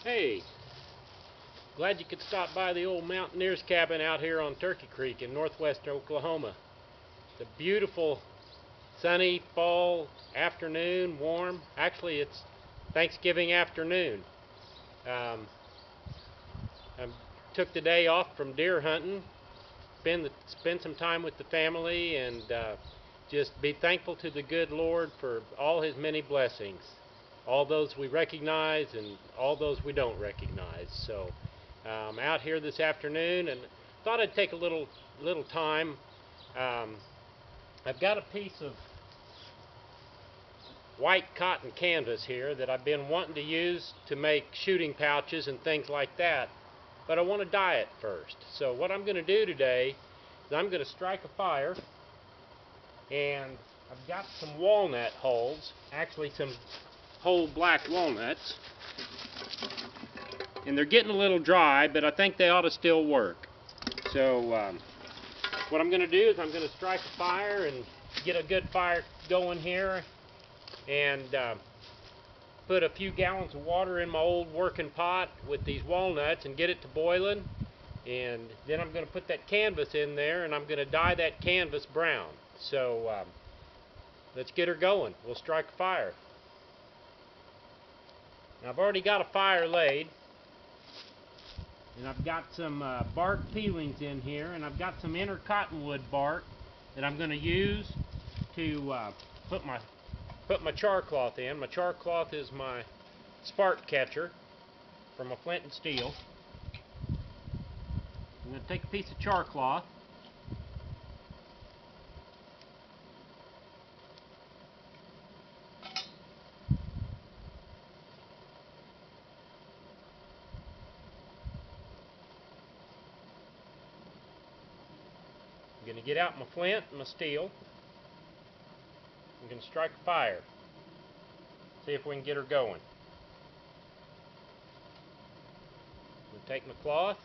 Hey, glad you could stop by the old mountaineer's cabin out here on Turkey Creek in northwest Oklahoma. It's a beautiful sunny fall afternoon, warm. Actually, it's Thanksgiving afternoon. Um, I took the day off from deer hunting, spend some time with the family, and just be thankful to the good Lord for all His many blessings, all those we recognize and all those we don't recognize. So, out here this afternoon, and thought I'd take a little time. Um, I've got a piece of white cotton canvas here that I've been wanting to use to make shooting pouches and things like that, but I want to dye it first. So what I'm going to do today is I'm going to strike a fire, and I've got some walnut hulls, actually some whole black walnuts, and they're getting a little dry, but I think they ought to still work. So what I'm going to do is I'm going to strike a fire and get a good fire going here, and put a few gallons of water in my old working pot with these walnuts and get it to boiling, and then I'm going to put that canvas in there and I'm going to dye that canvas brown. So let's get her going. We'll strike a fire. Now, I've already got a fire laid, and I've got some bark peelings in here, and I've got some inner cottonwood bark that I'm going to use to put my char cloth in. My char cloth is my spark catcher from a flint and steel. I'm going to take a piece of char cloth, I'm going to get out my flint and my steel. I'm going to strike a fire. See if we can get her going. I'm going to take my cloth,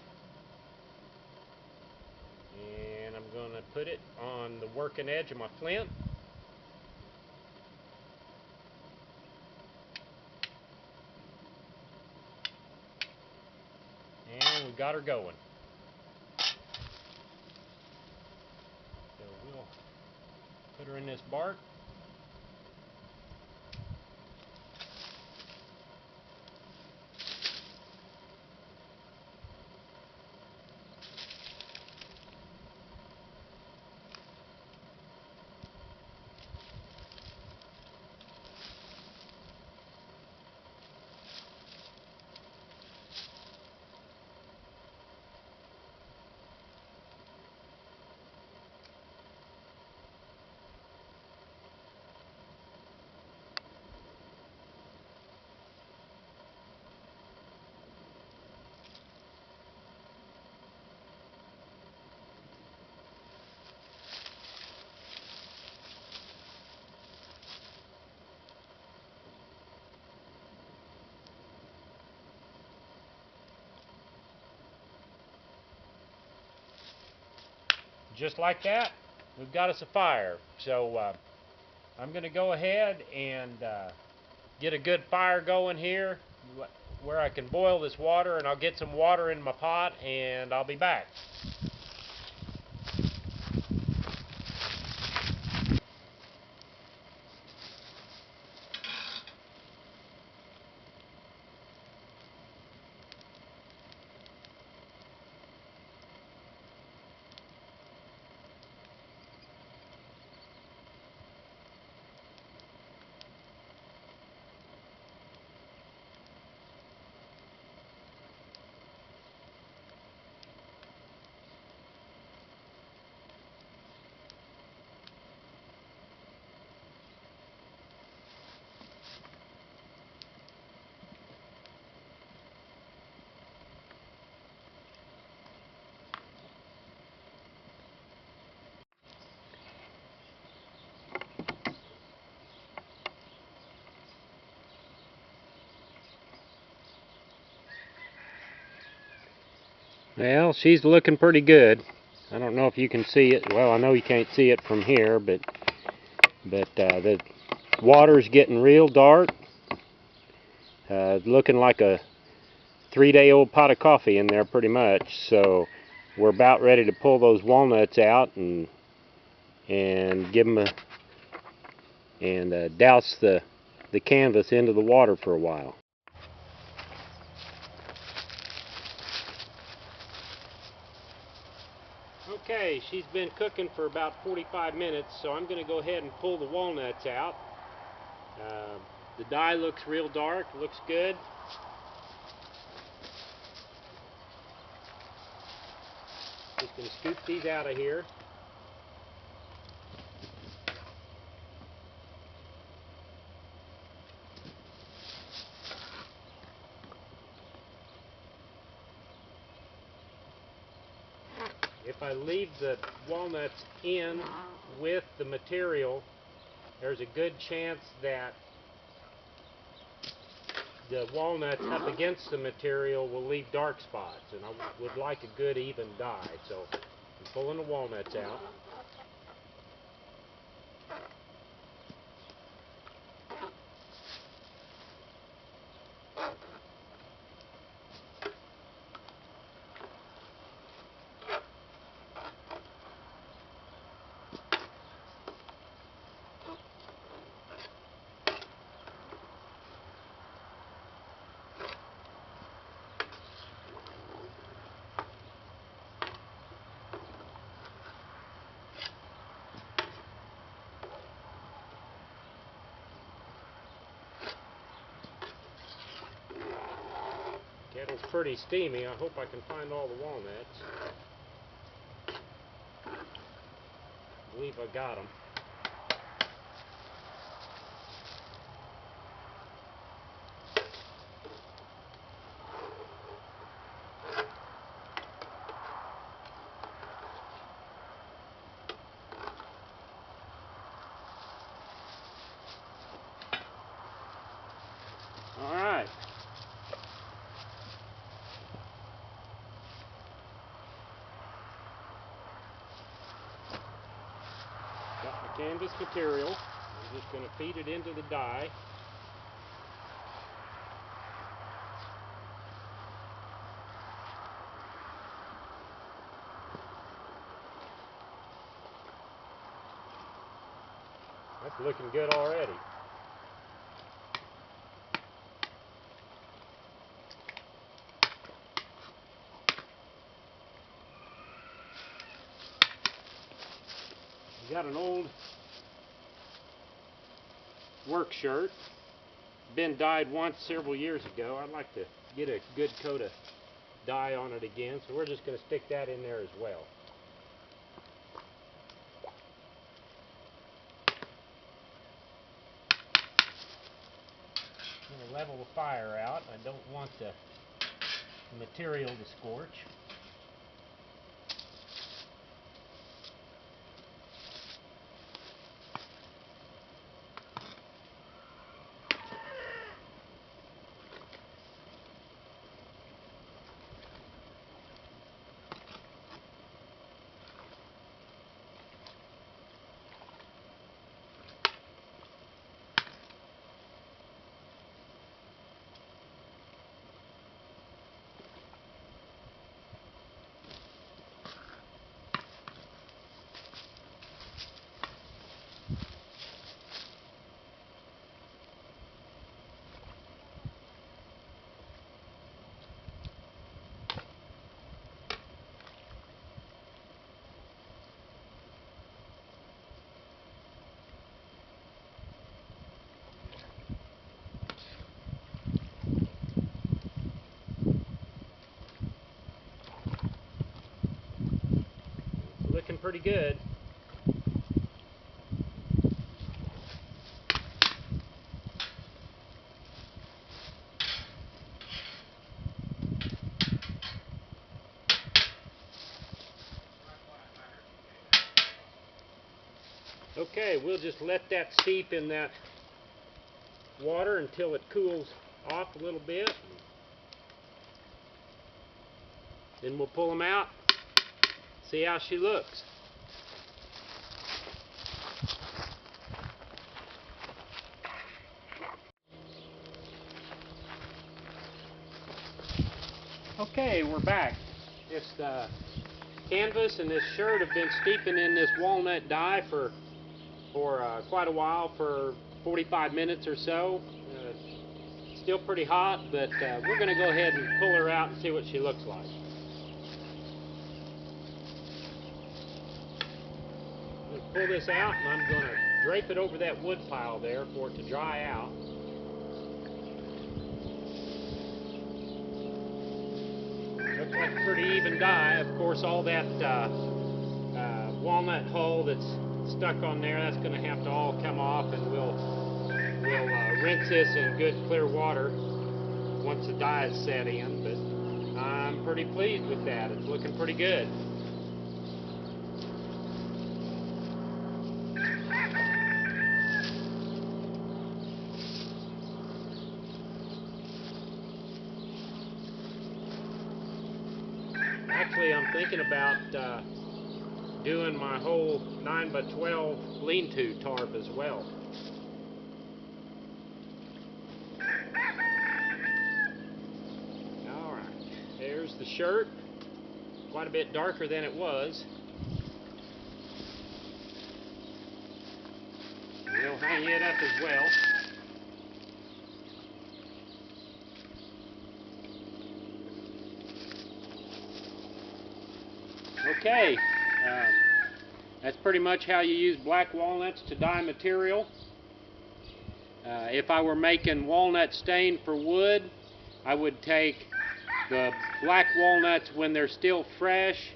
and I'm going to put it on the working edge of my flint. And we got her going. So we'll put her in this bark. Just like that, we've got us a fire. So I'm going to go ahead and get a good fire going here where I can boil this water, and I'll get some water in my pot, and I'll be back. Well, she's looking pretty good. I don't know if you can see it. Well, I know you can't see it from here, but the water's getting real dark. Looking like a 3-day-old pot of coffee in there pretty much. So we're about ready to pull those walnuts out and give them douse the canvas into the water for a while. Okay, she's been cooking for about 45 minutes, so I'm going to go ahead and pull the walnuts out. The dye looks real dark, looks good. Just going to scoop these out of here. If I leave the walnuts in with the material, there's a good chance that the walnuts up against the material will leave dark spots, and I would like a good even dye. So I'm pulling the walnuts out. Kettle's pretty steamy. I hope I can find all the walnuts. I believe I got them. All right. Got my canvas material. I'm just going to feed it into the dye. That's looking good already. Got an old work shirt, been dyed once several years ago. I'd like to get a good coat of dye on it again, so we're just going to stick that in there as well. I'm going to level the fire out. I don't want the material to scorch. Looking pretty good. Okay, we'll just let that steep in that water until it cools off a little bit. Then we'll pull them out, see how she looks. Okay, we're back. This canvas and this shirt have been steeping in this walnut dye for quite a while, for 45 minutes or so. Still pretty hot, but we're going to go ahead and pull her out and see what she looks like. I'm going to pull this out and I'm going to drape it over that wood pile there for it to dry out. Looks like a pretty even dye. Of course, all that walnut hull that's stuck on there, that's going to have to all come off, and we'll rinse this in good clear water once the dye is set in. But I'm pretty pleased with that. It's looking pretty good. Actually, I'm thinking about doing my whole 9x12 lean-to tarp as well. Alright, there's the shirt. Quite a bit darker than it was. We'll hang it up as well. Okay, that's pretty much how you use black walnuts to dye material. If I were making walnut stain for wood, I would take the black walnuts when they're still fresh,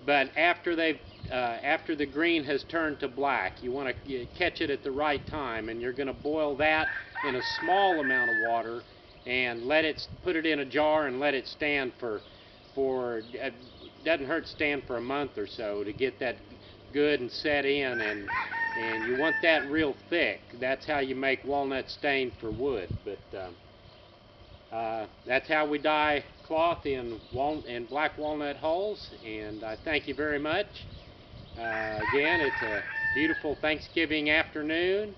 but after the green has turned to black. You want to catch it at the right time, and you're going to boil that in a small amount of water and put it in a jar and let it stand for doesn't hurt to stand for a month or so to get that good and set in, and you want that real thick. That's how you make walnut stain for wood. But that's how we dye cloth in black walnut hulls, and I thank you very much. Again, it's a beautiful Thanksgiving afternoon.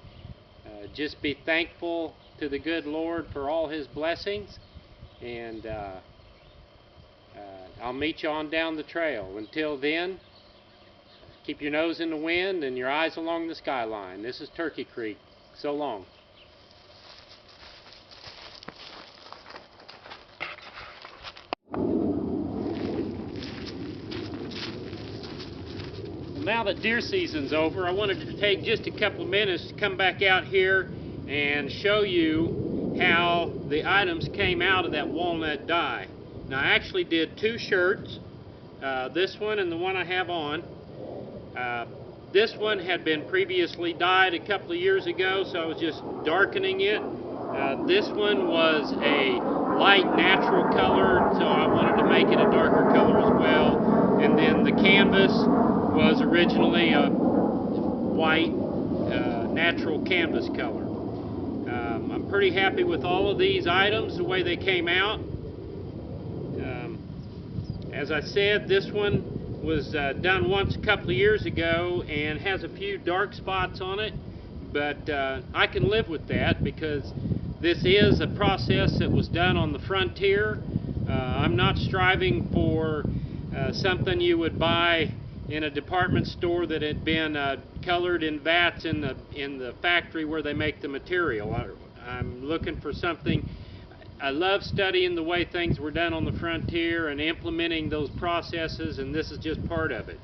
Just be thankful to the good Lord for all His blessings, and I'll meet you on down the trail. Until then, keep your nose in the wind and your eyes along the skyline. This is Turkey Creek. So long. Now that deer season's over, I wanted to take just a couple of minutes to come back out here and show you how the items came out of that walnut dye. Now, I actually did two shirts, this one and the one I have on. This one had been previously dyed a couple of years ago, so I was just darkening it. This one was a light natural color, so I wanted to make it a darker color as well. And then the canvas was originally a white natural canvas color. I'm pretty happy with all of these items, the way they came out. As I said, this one was done once a couple of years ago and has a few dark spots on it, but I can live with that because this is a process that was done on the frontier. I'm not striving for something you would buy in a department store that had been colored in vats in the factory where they make the material. I'm looking for something. I love studying the way things were done on the frontier and implementing those processes, and this is just part of it.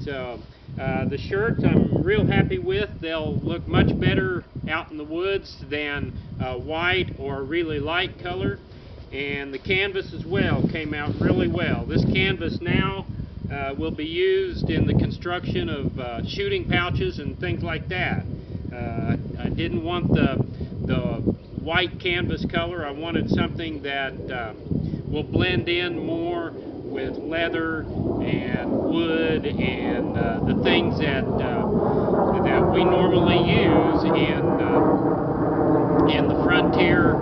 So the shirts I'm real happy with. They'll look much better out in the woods than white or a really light color. And the canvas as well came out really well. This canvas now will be used in the construction of shooting pouches and things like that. I didn't want the white canvas color. I wanted something that will blend in more with leather and wood and the things that we normally use in the frontier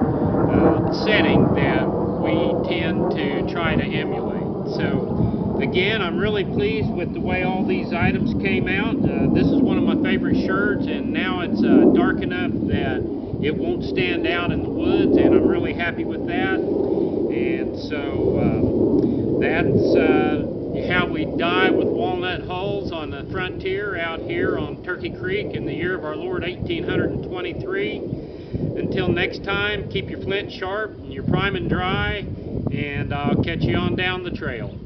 setting that we tend to try to emulate. So again, I'm really pleased with the way all these items came out. This is one of my favorite shirts, and now it's dark enough that it won't stand out in the woods, and I'm really happy with that. And so that's how we die with walnut hulls on the frontier out here on Turkey Creek in the year of our Lord 1823. Until next time, keep your flint sharp and your priming dry, and I'll catch you on down the trail.